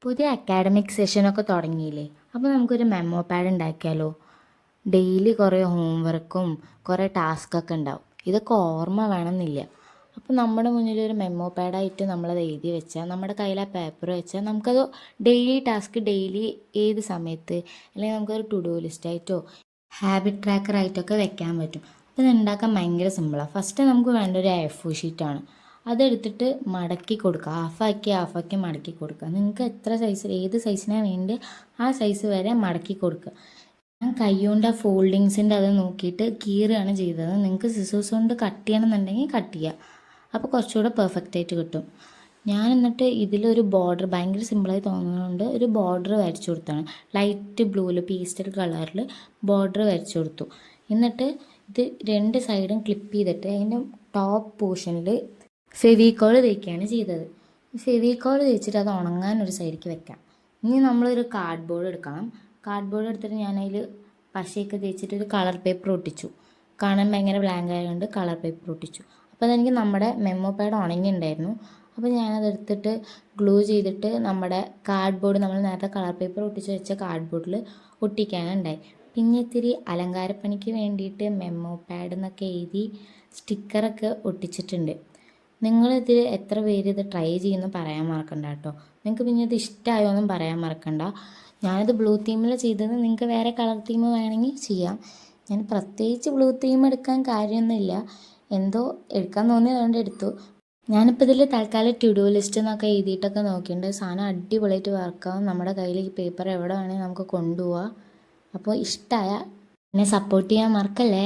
പുതിയ അക്കാഡമിക് സെഷനൊക്കെ തുടങ്ങിയില്ലേ? അപ്പോൾ നമുക്കൊരു മെമ്മോ പാഡ് ഉണ്ടാക്കിയാലോ? ഡെയിലി കുറേ ഹോംവർക്കും കുറേ ടാസ്കൊക്കെ ഉണ്ടാവും. ഇതൊക്കെ ഓർമ്മ വേണമെന്നില്ല. അപ്പോൾ നമ്മുടെ മുന്നിലൊരു മെമ്മോ പാഡായിട്ട് നമ്മളത് എഴുതി വെച്ചാൽ, നമ്മുടെ കയ്യിൽ ആ പേപ്പർ വെച്ചാൽ നമുക്കത് ഡെയിലി ടാസ്ക് ഡെയിലി ഏത് സമയത്ത് അല്ലെങ്കിൽ നമുക്കൊരു ടു ഡു ലിസ്റ്റായിട്ടോ ഹാബിറ്റ് ട്രാക്കറായിട്ടൊക്കെ വെക്കാൻ പറ്റും. അപ്പോൾ ഇത് ഉണ്ടാക്കാൻ ഭയങ്കര സിമ്പിളാണ്. ഫസ്റ്റ് നമുക്ക് വേണ്ട ഒരു A4 ഷീറ്റാണ്. അതെടുത്തിട്ട് മടക്കി കൊടുക്കുക, ഹാഫാക്കി മടക്കി കൊടുക്കുക. നിങ്ങൾക്ക് എത്ര സൈസ് ഏത് സൈസിനാണ് വേണ്ടി ആ സൈസ് വരെ മടക്കി കൊടുക്കുക. ഞാൻ കൈ കൊണ്ട് ആ ഫോൾഡിങ്സിൻ്റെ അത് നോക്കിയിട്ട് കീറുകയാണ് ചെയ്തത്. നിങ്ങൾക്ക് സിസേഴ്സ് കൊണ്ട് കട്ട് ചെയ്യണമെന്നുണ്ടെങ്കിൽ കട്ട് ചെയ്യുക. അപ്പോൾ കുറച്ചുകൂടെ പെർഫെക്റ്റ് ആയിട്ട് കിട്ടും. ഞാൻ എന്നിട്ട് ഇതിലൊരു ബോർഡർ ഭയങ്കര സിമ്പിളായി തോന്നുന്നതുകൊണ്ട് ഒരു ബോർഡർ വരച്ചു കൊടുത്താണ്. ലൈറ്റ് ബ്ലൂവിൽ പേസ്റ്റൽ കളറിൽ ബോർഡർ വരച്ചു കൊടുത്തു. എന്നിട്ട് ഇത് രണ്ട് സൈഡും ക്ലിപ്പ് ചെയ്തിട്ട് അതിൻ്റെ ടോപ്പ് പോർഷനിൽ ഫെവിക്കോൾ തേക്കുകയാണ് ചെയ്തത്. ഫെവിക്കോൾ തേച്ചിട്ട് അത് ഉണങ്ങാൻ ഒരു സൈഡിലേക്ക് വെക്കാം. ഇനി നമ്മളൊരു കാർഡ് ബോർഡ് എടുക്കണം. കാർഡ് ബോർഡ് എടുത്തിട്ട് ഞാനതിൽ പശയൊക്കെ തേച്ചിട്ട് ഒരു കളർ പേപ്പർ ഒട്ടിച്ചു. കാണാൻ ഭയങ്കര ബ്ലാങ്ക് ആയതുകൊണ്ട് കളർ പേപ്പർ ഒട്ടിച്ചു. അപ്പോൾ അതെനിക്ക് നമ്മുടെ മെമ്മോ പാഡ് ഉണങ്ങിയിട്ടുണ്ടായിരുന്നു. അപ്പോൾ ഞാനതെടുത്തിട്ട് ഗ്ലൂ ചെയ്തിട്ട് നമ്മുടെ കാർഡ് ബോർഡ്, നമ്മൾ നേരത്തെ കളർ പേപ്പർ ഒട്ടിച്ച് വെച്ച കാർഡ് ബോർഡിൽ ഒട്ടിക്കാനുണ്ടായി. പിന്നെ ഇത്തിരി അലങ്കാരപ്പണിക്ക് വേണ്ടിയിട്ട് മെമ്മോ പാഡ് എന്നൊക്കെ എഴുതി സ്റ്റിക്കറൊക്കെ ഒട്ടിച്ചിട്ടുണ്ട്. നിങ്ങളിതിൽ എത്ര പേര് ഇത് ട്രൈ ചെയ്യുമെന്ന് പറയാൻ മറക്കണ്ട കേട്ടോ. നിങ്ങൾക്ക് പിന്നെ ഇത് ഇഷ്ടമായോ എന്നും പറയാൻ മറക്കണ്ട. ഞാനിത് ബ്ലൂ തീമിൽ ചെയ്തത്, നിങ്ങൾക്ക് വേറെ കളർ തീം വേണമെങ്കിൽ ചെയ്യാം. ഞാൻ പ്രത്യേകിച്ച് ബ്ലൂ തീം എടുക്കാൻ കാര്യമൊന്നുമില്ല, എന്തോ എടുക്കാൻ തോന്നിയത് അതുകൊണ്ട് എടുത്തു. ഞാനിപ്പോൾ ഇതിൽ തൽക്കാലം ടു ഡു ലിസ്റ്റ് എന്നൊക്കെ എഴുതിയിട്ടൊക്കെ നോക്കിയിട്ടുണ്ട്. സാധനം അടിപൊളിയായിട്ട് വർക്കാവും. നമ്മുടെ കയ്യിൽ ഈ പേപ്പർ എവിടെ വേണമെങ്കിൽ നമുക്ക് കൊണ്ടുപോവാം. അപ്പോൾ ഇഷ്ടമായ എന്നെ സപ്പോർട്ട് ചെയ്യാൻ മറക്കല്ലേ.